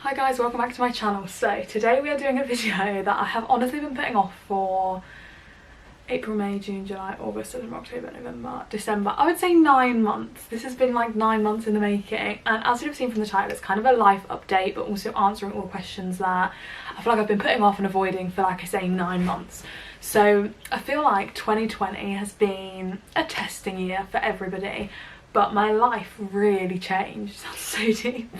Hi guys, welcome back to my channel. So today we are doing a video that I have honestly been putting off for April, May, June, July, August, September, October, November, December. I would say 9 months. This has been like 9 months in the making, and as you've seen from the title, it's kind of a life update but also answering all the questions that I feel like I've been putting off and avoiding for, like I say, 9 months. So I feel like 2020 has been a testing year for everybody, but my life really changed. It sounds so deep,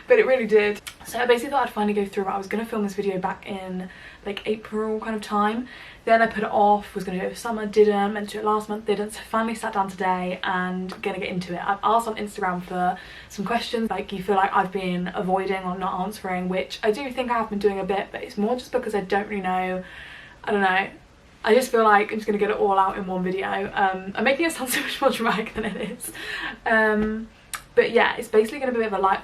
but it really did. So I basically thought I'd finally go through it. I was going to film this video back in like April kind of time, then I put it off, was going to do it over summer, didn't, meant to do it last month, didn't, so finally sat down today and going to get into it. I've asked on Instagram for some questions like you feel like I've been avoiding or not answering, which I do think I have been doing a bit, but it's more just because I don't really know, I don't know, I just feel like I'm just going to get it all out in one video. I'm making it sound so much more dramatic than it is. But yeah, it's basically going to be a bit of a life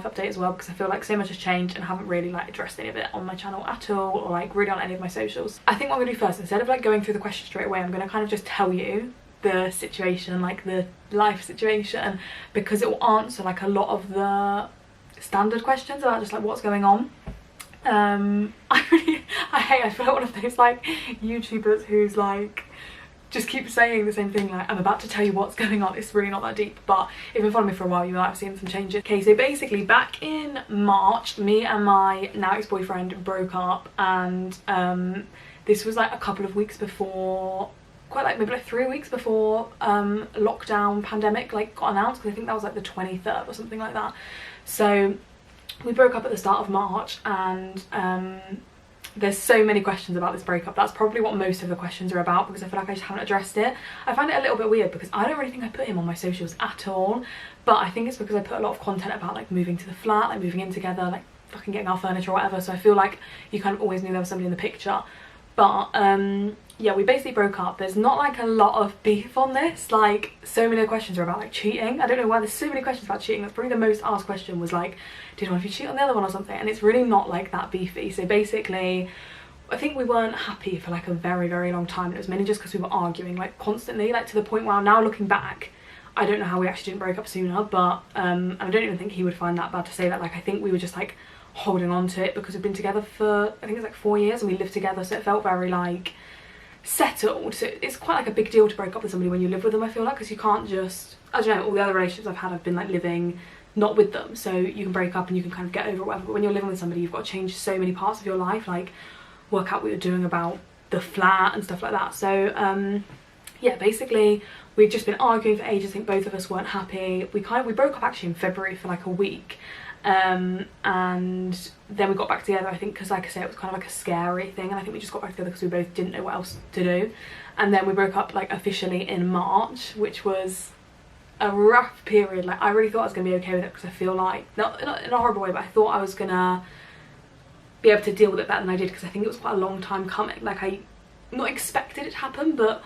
update as well, because I feel like so much has changed and I haven't really like addressed any of it on my channel at all, or like really on any of my socials. I think what I'm going to do first, instead of like going through the questions straight away, I'm going to kind of just tell you the situation, like the life situation, because it will answer like a lot of the standard questions about just like what's going on. I feel like one of those like YouTubers who's like just keep saying the same thing, like I'm about to tell you what's going on. It's really not that deep, but if you've been following me for a while you might have seen some changes. Okay, so basically back in March, me and my now ex-boyfriend broke up, and this was like a couple of weeks before, quite like maybe like 3 weeks before lockdown pandemic like got announced, because I think that was like the 23rd or something like that. So we broke up at the start of March, and there's so many questions about this breakup. That's probably what most of the questions are about, because I feel like I just haven't addressed it. I find it a little bit weird because I don't really think I put him on my socials at all, but I think it's because I put a lot of content about like moving to the flat, like moving in together, like fucking getting our furniture or whatever, so I feel like you kind of always knew there was somebody in the picture. But yeah, we basically broke up. There's not like a lot of beef on this, like so many questions are about like cheating. I don't know why there's so many questions about cheating. That's probably the most asked question, was like, did one of you cheat on the other one or something? And it's really not like that beefy. So basically I think we weren't happy for like a very long time, and it was mainly just because we were arguing like constantly, like to the point where now looking back I don't know how we actually didn't break up sooner, but and I don't even think he would find that bad to say that. Like I think we were just like holding on to it because we've been together for I think it's like 4 years and we lived together, so it felt very like settled. So it's quite like a big deal to break up with somebody when you live with them, I feel like, because you can't just, I don't know, all the other relationships I've had I've been like living not with them, so you can break up and you can kind of get over it, whatever. But when you're living with somebody, you've got to change so many parts of your life, like work out what you're doing about the flat and stuff like that. So yeah, basically we'd just been arguing for ages. I think both of us weren't happy. We broke up actually in February for like a week, and then we got back together, I think, because like I say, it was kind of like a scary thing, and I think we just got back together because we both didn't know what else to do. And then we broke up like officially in March, which was a rough period. Like I really thought I was gonna be okay with it, because I feel like, not in a horrible way, but I thought I was gonna be able to deal with it better than I did, because I think it was quite a long time coming. Like I not expected it to happen, but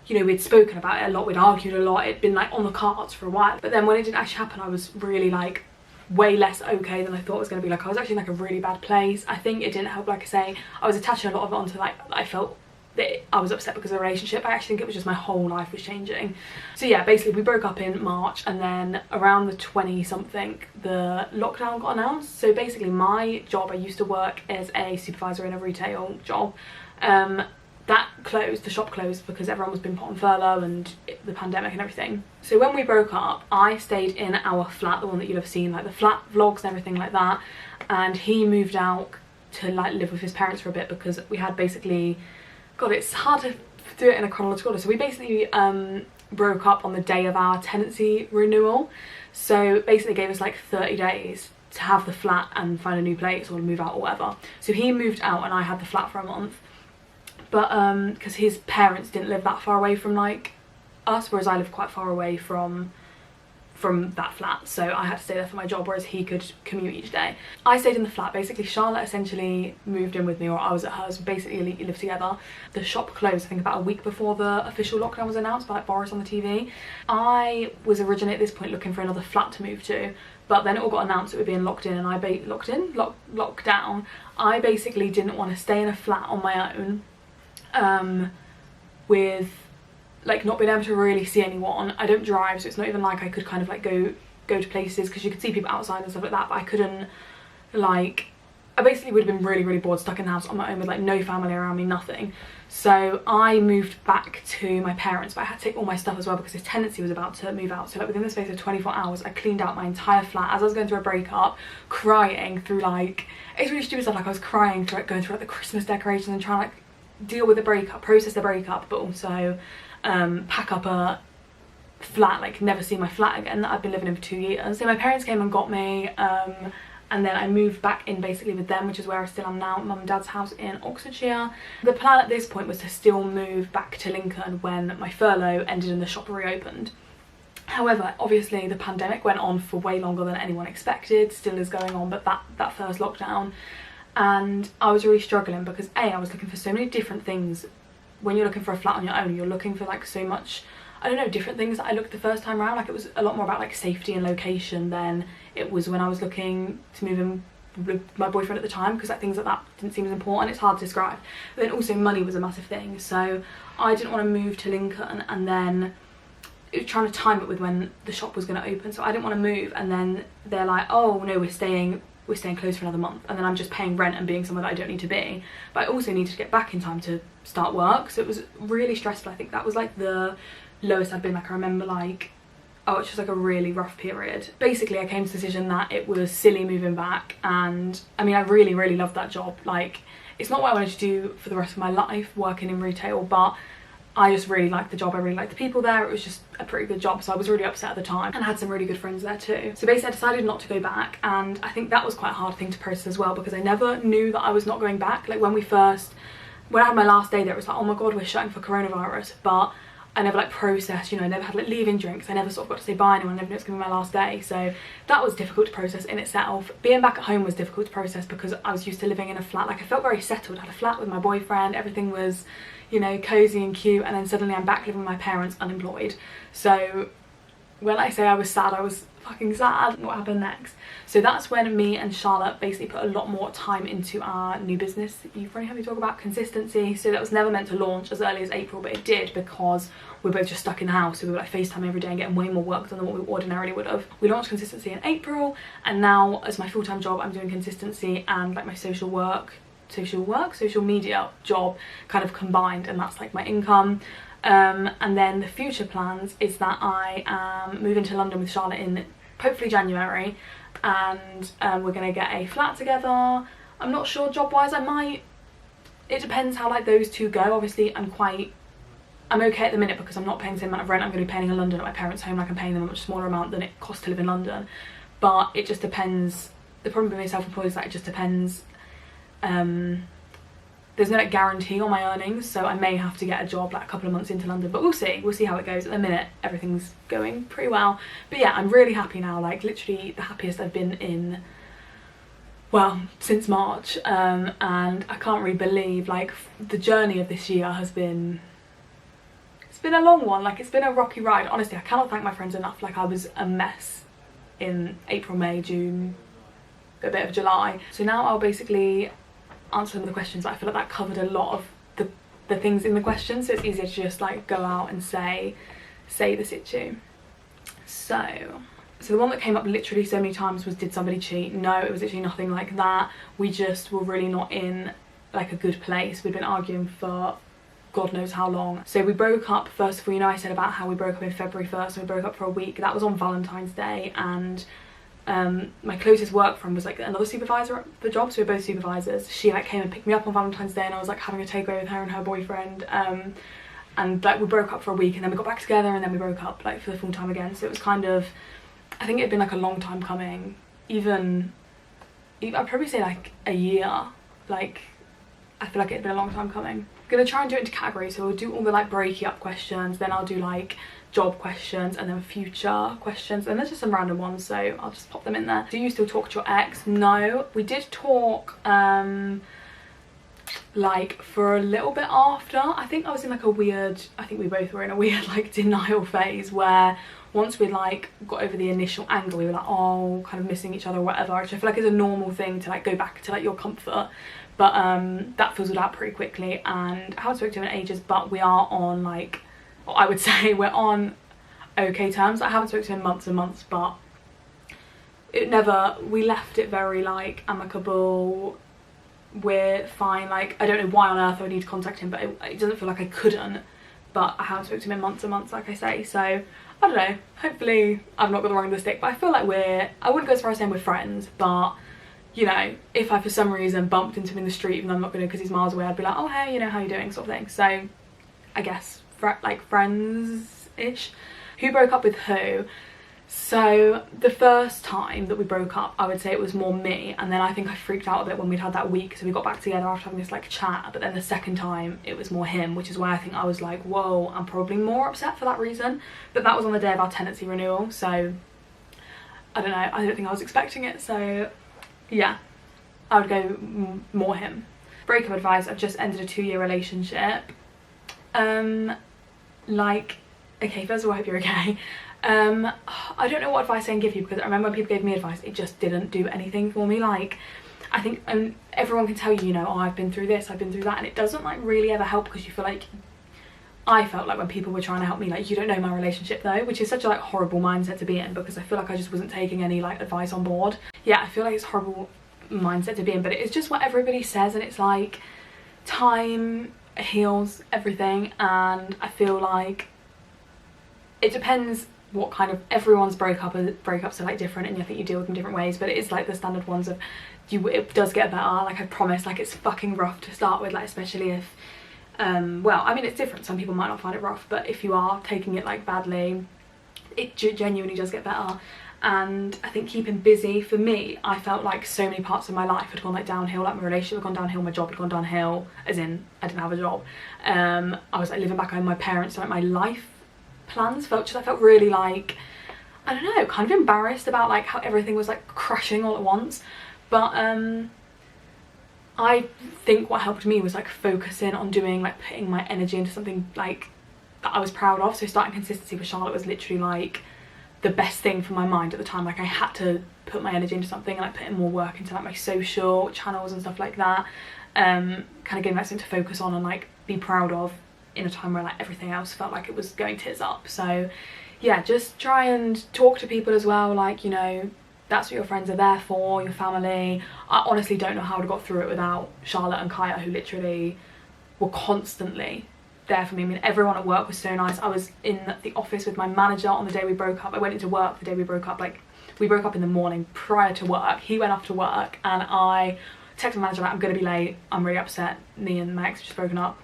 you know, we'd spoken about it a lot, we'd argued a lot, it'd been like on the cards for a while. But then when it didn't actually happen, I was really like way less okay than I thought it was going to be. Like I was actually in like a really bad place. I think it didn't help, like I say, I was attaching a lot of it onto like, I felt that I was upset because of the relationship. I actually think it was just my whole life was changing. So yeah, basically we broke up in March, and then around the 20 something the lockdown got announced. So basically my job, I used to work as a supervisor in a retail job, that closed, the shop closed because everyone was being put on furlough and the pandemic and everything. So when we broke up, I stayed in our flat, the one that you'd have seen, like the flat vlogs and everything like that, and he moved out to like live with his parents for a bit, because we had basically, God, it's hard to do it in a chronological order. So we basically broke up on the day of our tenancy renewal. So basically gave us like 30 days to have the flat and find a new place or move out or whatever. So he moved out and I had the flat for a month. But because his parents didn't live that far away from like us, whereas I live quite far away from that flat, so I had to stay there for my job, whereas he could commute each day. I stayed in the flat. Basically Charlotte essentially moved in with me, or I was at hers. We basically lived together. The shop closed I think about a week before the official lockdown was announced by like Boris on the TV. I was originally at this point looking for another flat to move to, but then it all got announced it would be in locked down. I basically didn't want to stay in a flat on my own with like not being able to really see anyone. I don't drive, so it's not even like I could kind of like go go to places because you could see people outside and stuff like that, but I couldn't, like, I basically would have been really, really bored, stuck in the house on my own with like no family around me, nothing. So I moved back to my parents, but I had to take all my stuff as well because his tenancy was about to move out. So like within the space of 24 hours, I cleaned out my entire flat as I was going through a breakup, crying through like, it's really stupid stuff, like I was crying through it, going through like the Christmas decorations and trying to like deal with the breakup, process the breakup, but also pack up a flat, like never see my flat again that I've been living in for 2 years. So my parents came and got me, and then I moved back in basically with them, which is where I still am now, mum and dad's house in Oxfordshire. The plan at this point was to still move back to Lincoln when my furlough ended and the shop reopened. However, obviously the pandemic went on for way longer than anyone expected, still is going on, but that first lockdown, and I was really struggling because I was looking for so many different things. When you're looking for a flat on your own, you're looking for like so much, I don't know, different things that I looked the first time around. Like it was a lot more about like safety and location than it was when I was looking to move in with my boyfriend at the time, because like things like that didn't seem as important. It's hard to describe. But then also money was a massive thing, so I didn't want to move to Lincoln and then it was trying to time it with when the shop was going to open. So I didn't want to move and then they're like, oh no, we're staying closed for another month, and then I'm just paying rent and being somewhere that I don't need to be. But I also needed to get back in time to start work, so it was really stressful. I think that was like the lowest I'd been. Like I remember like, oh, it's just like a really rough period. Basically I came to the decision that it was silly moving back, and I mean I really, really loved that job. Like it's not what I wanted to do for the rest of my life, working in retail, but I just really liked the job. I really liked the people there. It was just a pretty good job, so I was really upset at the time, and I had some really good friends there too. So basically I decided not to go back, and I think that was quite a hard thing to process as well, because I never knew that I was not going back. Like when I had my last day there, it was like, oh my god, we're shutting for coronavirus, but I never like processed, you know, I never had like leaving drinks, I never sort of got to say bye to anyone, I never knew it was going to be my last day, so that was difficult to process in itself. Being back at home was difficult to process because I was used to living in a flat. Like I felt very settled, I had a flat with my boyfriend, everything was, you know, cozy and cute, and then suddenly I'm back living with my parents unemployed. So when I say I was sad, I was fucking sad. What happened next? So that's when me and Charlotte basically put a lot more time into our new business. You've already heard me talk about consistency. So that was never meant to launch as early as April, but it did because we were both just stuck in the house. So we were like FaceTime every day and getting way more work done than what we ordinarily would have. We launched consistency in April, and now as my full-time job I'm doing consistency and like my social media job kind of combined, and that's like my income. And then the future plans is that I am moving to London with Charlotte in hopefully January, and we're gonna get a flat together. I'm not sure job wise, I might, it depends how like those two go. Obviously I'm okay at the minute because I'm not paying the same amount of rent I'm going to be paying in London at my parents' home. Like I'm paying them a much smaller amount than it costs to live in London, but it just depends. The problem with being self-employed is that it just depends. There's no like guarantee on my earnings, so I may have to get a job like a couple of months into London, but we'll see how it goes. At the minute everything's going pretty well, but yeah, I'm really happy now, like literally the happiest I've been in, well, since March, and I can't really believe like the journey of this year has been, it's been a long one. Like it's been a rocky ride. Honestly, I cannot thank my friends enough. Like I was a mess in April, May, June, a bit of July. So now I'll basically answer some of the questions. I feel like that covered a lot of the things in the questions, so it's easier to just like go out and say the situ. So the one that came up literally so many times was, did somebody cheat? No, it was literally nothing like that. We just were really not in like a good place. We'd been arguing for God knows how long. So we broke up, first of all, you know I said about how we broke up in February 1st and we broke up for a week. That was on Valentine's Day, and my closest work friend was like another supervisor at the job, so we were both supervisors. She like came and picked me up on Valentine's Day, and I was like having a takeaway with her and her boyfriend, and like we broke up for a week and then we got back together and then we broke up like for the full time again. So it was kind of, I think it had been like a long time coming, even I'd probably say like a year. Like I feel like it had been a long time coming. I'm gonna try and do it into categories, so we'll do all the like breaky up questions, then I'll do like job questions, and then future questions, and there's just some random ones, so I'll just pop them in there. Do you still talk to your ex? No, we did talk like for a little bit after. I think I was in like a weird, I think we both were in a weird like denial phase, where once we like got over the initial anger, we were like, oh, kind of missing each other or whatever, which I feel like is a normal thing to like go back to like your comfort. But that fizzled out pretty quickly, and I haven't spoken to him in ages, but we are on like, I would say we're on okay terms. I haven't spoken to him in months and months, but we left it very like amicable, we're fine. Like, I don't know why on earth I would need to contact him, but it doesn't feel like I couldn't, but I haven't spoken to him in months and months, like I say. So I don't know, hopefully I've not got the wrong end of the stick, but I feel like I wouldn't go as far as saying we're friends, but you know, if I for some reason bumped into him in the street, even though I'm not gonna because he's miles away, I'd be like, oh hey, you know, how you doing, sort of thing. So I guess like friends-ish. Who broke up with who? So the first time that we broke up, I would say it was more me, and then I think I freaked out a bit when we'd had that week, so we got back together after having this like chat. But then the second time it was more him, which is why I think I was like, whoa, I'm probably more upset for that reason. But that was on the day of our tenancy renewal, so I don't know, I don't think I was expecting it. So yeah, I would go more him. Breakup advice: I've just ended a 2-year relationship. Like, okay, first of all, I hope you're okay. I don't know what advice I can give you, because I remember when people gave me advice, it just didn't do anything for me. Like, I think everyone can tell you, you know, oh, I've been through this, I've been through that, and it doesn't like really ever help, because you feel like, I felt like when people were trying to help me, like, you don't know my relationship though, which is such a like horrible mindset to be in, because I feel like I just wasn't taking any like advice on board. Yeah, I feel like it's a horrible mindset to be in, but it's just what everybody says, and it's like time heals everything. And I feel like it depends what kind of, everyone's breakups are like different, and I think you deal with them different ways, but it is like the standard ones of it does get better. Like, I promise, like, it's fucking rough to start with, like, especially if well, I mean, it's different, some people might not find it rough, but if you are taking it like badly, it genuinely does get better. And I think keeping busy, for me, I felt like so many parts of my life had gone like downhill. Like, my relationship had gone downhill, my job had gone downhill, as in I didn't have a job. I was like living back home with my parents, so like my life plans I felt really like, I don't know, kind of embarrassed about like how everything was like crashing all at once. But I think what helped me was like focusing on doing, like putting my energy into something like that I was proud of. So starting consistency with Charlotte was literally like the best thing for my mind at the time. Like, I had to put my energy into something, and like putting more work into like my social channels and stuff like that, kind of getting that something to focus on and like be proud of in a time where like everything else felt like it was going tits up. So yeah, just try and talk to people as well, like, you know, that's what your friends are there for, your family. I honestly don't know how I would have got through it without Charlotte and Kaya, who literally were constantly there for me. I mean, everyone at work was so nice. I was in the office with my manager on the day we broke up. I went into work the day we broke up. Like, we broke up in the morning prior to work. He went off to work, and I texted my manager like, I'm gonna be late, I'm really upset, me and my ex have just broken up.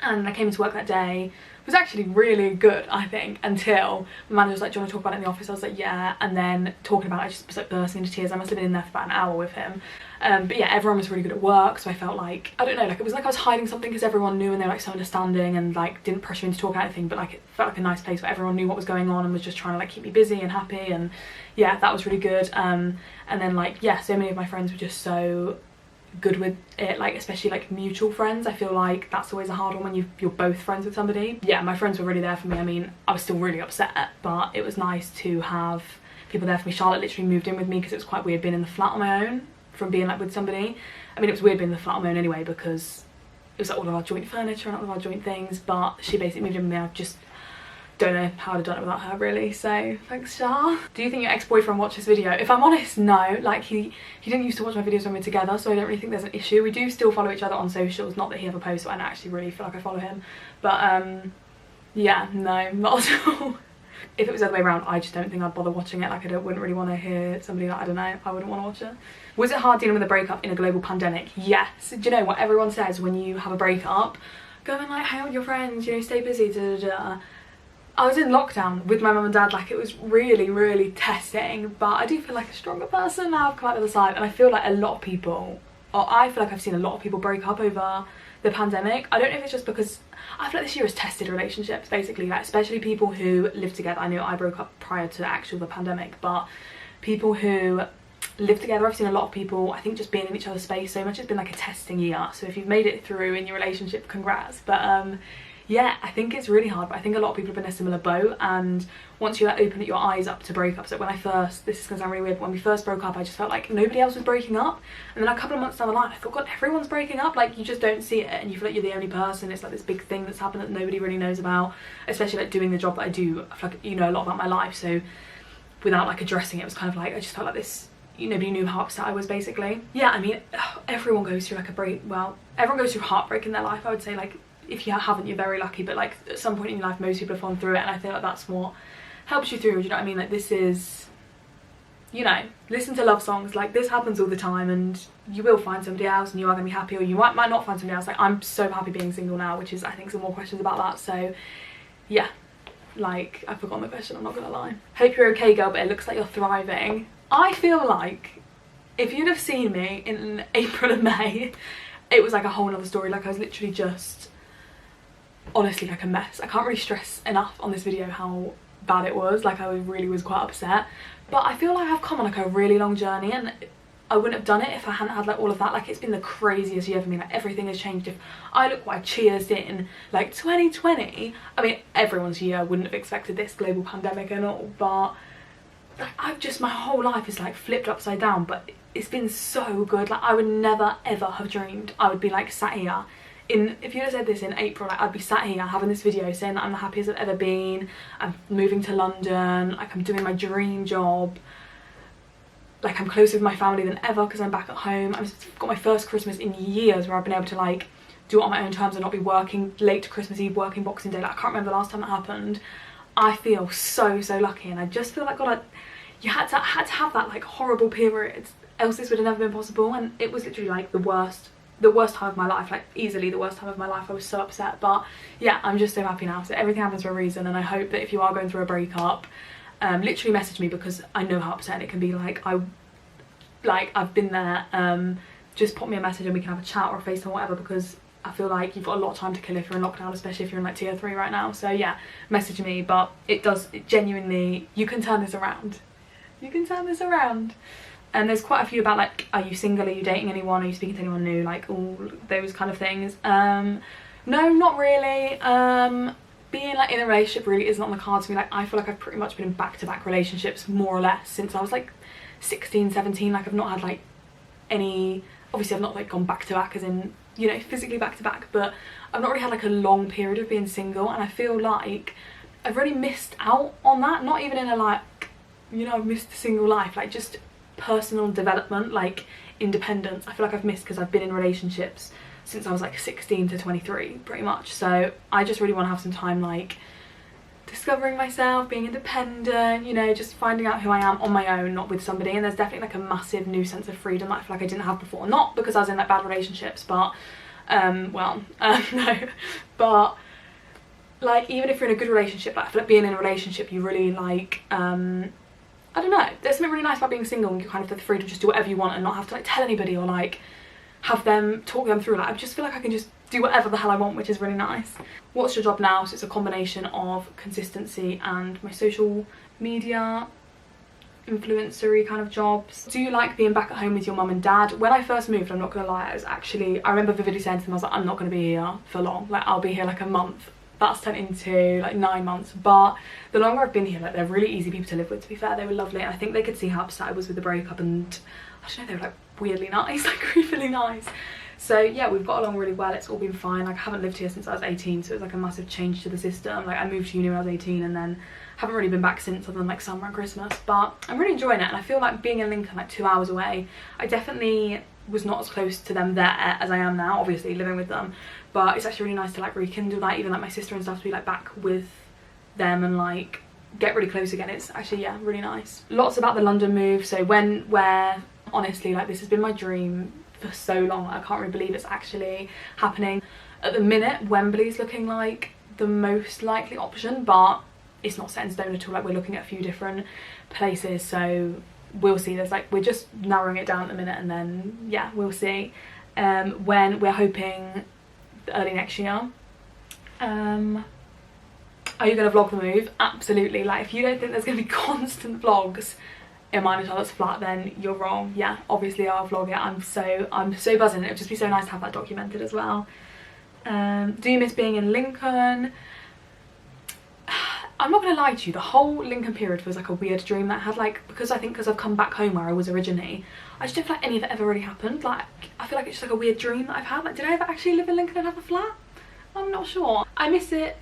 And I came into work that day. It was actually really good, I think, until my manager was like, do you want to talk about it in the office? I was like, yeah. And then talking about it, I just was like bursting into tears. I must have been in there for about an hour with him. But yeah, everyone was really good at work, so I felt like, I don't know, like it was like I was hiding something, because everyone knew, and they were like so understanding and like didn't pressure me to talk about anything, but like it felt like a nice place where everyone knew what was going on and was just trying to like keep me busy and happy. And yeah, that was really good. And then like, yeah, so many of my friends were just so good with it, like especially like mutual friends. I feel like that's always a hard one when you're both friends with somebody. Yeah, my friends were really there for me. I mean, I was still really upset, but it was nice to have people there for me. Charlotte literally moved in with me, because it was quite weird being in the flat on my own from being like with somebody. I mean, it was weird being in the flat on my own anyway, because it was like all of our joint furniture and all of our joint things, but she basically moved in with me. I just don't know how I'd have done it without her, really. So thanks, Char. Do you think your ex-boyfriend watched this video? If I'm honest, no. Like, he didn't used to watch my videos when we were together, so I don't really think there's an issue. We do still follow each other on socials, not that he ever posts, but I actually really feel like I follow him. But yeah, no, not at all. If it was the other way around, I just don't think I'd bother watching it. Like, wouldn't really want to hear somebody that, I don't know, I wouldn't want to watch it. Was it hard dealing with a breakup in a global pandemic? Yes. Do you know what everyone says when you have a breakup? Go and like hang out with your friends, you know, stay busy, da da da. I was in lockdown with my mum and dad. Like, it was really, really testing, but I do feel like a stronger person now. I've come out the other side, and I feel like a lot of people, or I feel like I've seen a lot of people break up over the pandemic. I don't know if it's just because I feel like this year has tested relationships, basically, like especially people who live together. I know I broke up prior to the pandemic, but people who live together, I've seen a lot of people, I think, just being in each other's space so much. It's been like a testing year, so if you've made it through in your relationship, congrats. But yeah, I think it's really hard, but I think a lot of people have been in a similar boat. And once you like open your eyes up to breakups, like when I first, this is gonna sound really weird, but when we first broke up, I just felt like nobody else was breaking up. And then a couple of months down the line, I thought, God, everyone's breaking up. Like, you just don't see it, and you feel like you're the only person. It's like this big thing that's happened that nobody really knows about, especially like doing the job that I do. I feel like you know a lot about my life, so without like addressing it. It was kind of like, I just felt like this, nobody knew how upset I was basically. Yeah, I mean, everyone goes through like everyone goes through heartbreak in their life. I would say, like, if you haven't, you're very lucky, but like at some point in your life most people have gone through it, and I feel like that's what helps you through. Do you know what I mean? Like, this is, listen to love songs. Like, this happens all the time, and you will find somebody else and you are going to be happy, or you might not find somebody else. Like, I'm so happy being single now, which is, I think, some more questions about that. So yeah, like, I've forgotten the question, I'm not gonna lie. Hope you're okay, girl, but it looks like you're thriving. I feel like if you'd have seen me in April and May, it was like a whole nother story. Like, I was literally just, honestly, like a mess. I can't really stress enough on this video how bad it was. Like, I really was quite upset. But I feel like I've come on like a really long journey, and I wouldn't have done it if I hadn't had like all of that. Like, it's been the craziest year for me. Like, everything has changed. If I look what I cheersed in, like 2020, I mean, everyone's year wouldn't have expected this global pandemic and all, but like, my whole life is like flipped upside down, but it's been so good. Like, I would never ever have dreamed I would be like sat here if you'd have said this in April, like, I'd be sat here having this video saying that I'm the happiest I've ever been, I'm moving to London, like, I'm doing my dream job, like, I'm closer with my family than ever because I'm back at home. I've got my first Christmas in years where I've been able to like do it on my own terms and not be working late to Christmas Eve, working Boxing Day. Like, I can't remember the last time that happened. I feel so lucky, and I just feel like, God, you had to have that like horrible period, else this would have never been possible. And it was literally like the worst time of my life, like easily the worst time of my life. I was so upset, but yeah, I'm just so happy now. So everything happens for a reason, and I hope that if you are going through a breakup, literally message me, because I know how upsetting it can be. Like, I've been there. Just pop me a message and we can have a chat or a FaceTime or whatever, because I feel like you've got a lot of time to kill if you're in lockdown, especially if you're in like tier 3 right now. So yeah, message me. But it genuinely, you can turn this around. You can turn this around. And there's quite a few about like, are you single, are you dating anyone, are you speaking to anyone new, like all those kind of things. No, not really. Being like in a relationship really isn't on the cards for me. Like, I feel like I've pretty much been in back-to-back relationships more or less since I was like 16, 17. Like, I've not had like any, obviously I've not like gone back-to-back as in, physically back-to-back, but I've not really had like a long period of being single, and I feel like I've really missed out on that. Not even in a like, I've missed the single life, like just personal development, like independence. I feel like I've missed, because I've been in relationships since I was like 16 to 23 pretty much. So I just really want to have some time like discovering myself, being independent, just finding out who I am on my own, not with somebody. And there's definitely like a massive new sense of freedom that I feel like I didn't have before. Not because I was in like bad relationships, but no, but like, even if you're in a good relationship, like, I feel like being in a relationship, you really like I don't know, there's something really nice about being single, and you kind of have the freedom to just do whatever you want and not have to like tell anybody or like have them talk them through. Like, I just feel like I can just do whatever the hell I want, which is really nice. What's your job now? So it's a combination of consistency and my social media influencery kind of jobs. Do you like being back at home with your mum and dad? When I first moved, I'm not gonna lie, I remember vividly saying to them, I was like, I'm not gonna be here for long, like I'll be here like a month. That's turned into like 9 months, but the longer I've been here, like, they're really easy people to live with, to be fair. They were lovely, and I think they could see how upset I was with the breakup, and I don't know, they were like weirdly nice, like creepily nice. So yeah, we've got along really well. It's all been fine. Like, I haven't lived here since I was 18, so it was like a massive change to the system. Like, I moved to uni when I was 18 and then haven't really been back since, other than like summer and Christmas. But I'm really enjoying it, and I feel like being in Lincoln, like 2 hours away, I definitely was not as close to them there as I am now, obviously living with them. But it's actually really nice to like rekindle that, even like my sister and stuff, to be like back with them and like get really close again. It's actually, yeah, really nice. Lots about the London move. So where, honestly, like, this has been my dream for so long. I can't really believe it's actually happening. At the minute, Wembley's looking like the most likely option, but it's not set in stone at all. Like, we're looking at a few different places, so we'll see. There's like, we're just narrowing it down at the minute, and then yeah, we'll see. When we're hoping early next year. Are you going to vlog the move? Absolutely. Like, if you don't think there's going to be constant vlogs in my Untitled flat, then you're wrong. Yeah, obviously I'll vlog it. I'm so buzzing. It would just be so nice to have that documented as well. Do you miss being in Lincoln? I'm not gonna lie to you, the whole Lincoln period was like a weird dream that I had, like, because I've come back home where I was originally, I just don't feel like any of it ever really happened. Like, I feel like it's just like a weird dream that I've had. Like, did I ever actually live in Lincoln and have a flat? I'm not sure. I miss it.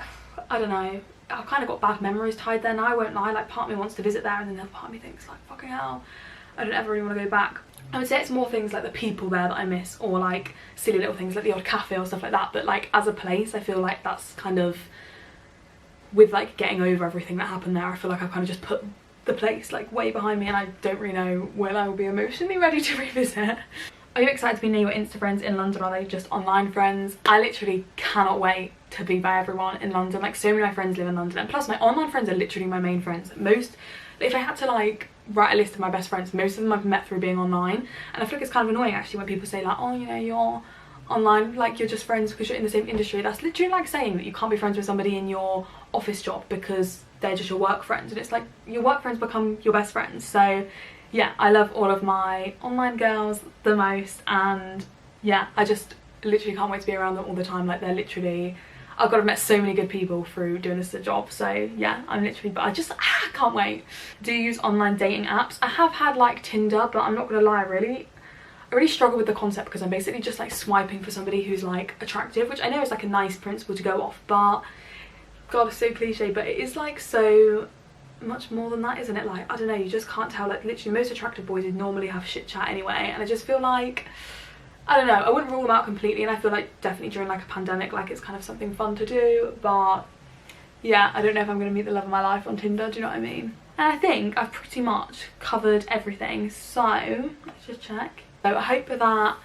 I don't know. I've kind of got bad memories tied there now, I won't lie. Like, part of me wants to visit there, and then the other part of me thinks like, fucking hell, I don't ever really want to go back. I would say it's more things like the people there that I miss, or like silly little things like the odd cafe or stuff like that. But like as a place, I feel like that's kind of, with like getting over everything that happened there, I feel like I've kind of just put the place like way behind me, and I don't really know when I will be emotionally ready to revisit. Are you excited to be near your Insta friends in London, or are they just online friends? I literally cannot wait to be by everyone in London. Like, so many of my friends live in London, and plus my online friends are literally my main friends. Most, if I had to like write a list of my best friends, most of them I've met through being online. And I feel like it's kind of annoying actually when people say like, oh, you know, you're online, like you're just friends because you're in the same industry. That's literally like saying that you can't be friends with somebody in your office job because they're just your work friends, and it's like your work friends become your best friends. So yeah, I love all of my online girls the most, and yeah, I just literally can't wait to be around them all the time. Like, they're literally, I've got to have met so many good people through doing this as a job. So yeah, I'm literally, but I just can't wait. Do you use online dating apps? I have had like Tinder, but I'm not gonna lie, I really struggle with the concept, because I'm basically just like swiping for somebody who's like attractive, which I know is like a nice principle to go off, but God, it's so cliche, but it is like so much more than that, isn't it? Like, I don't know, you just can't tell. Like, literally most attractive boys would normally have shit chat anyway, and I just feel like, I don't know, I wouldn't rule them out completely, and I feel like definitely during like a pandemic, like it's kind of something fun to do. But yeah, I don't know if I'm going to meet the love of my life on Tinder, do you know what I mean? And I think I've pretty much covered everything, so let's just check. So I hope that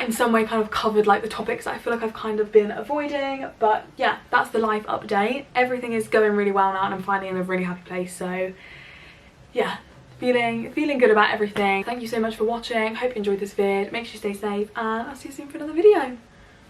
in some way kind of covered like the topics that I feel like I've kind of been avoiding. But yeah, that's the life update. Everything is going really well now, and I'm finally in a really happy place. So yeah, feeling good about everything. Thank you so much for watching. Hope you enjoyed this vid. Make sure you stay safe, and I'll see you soon for another video.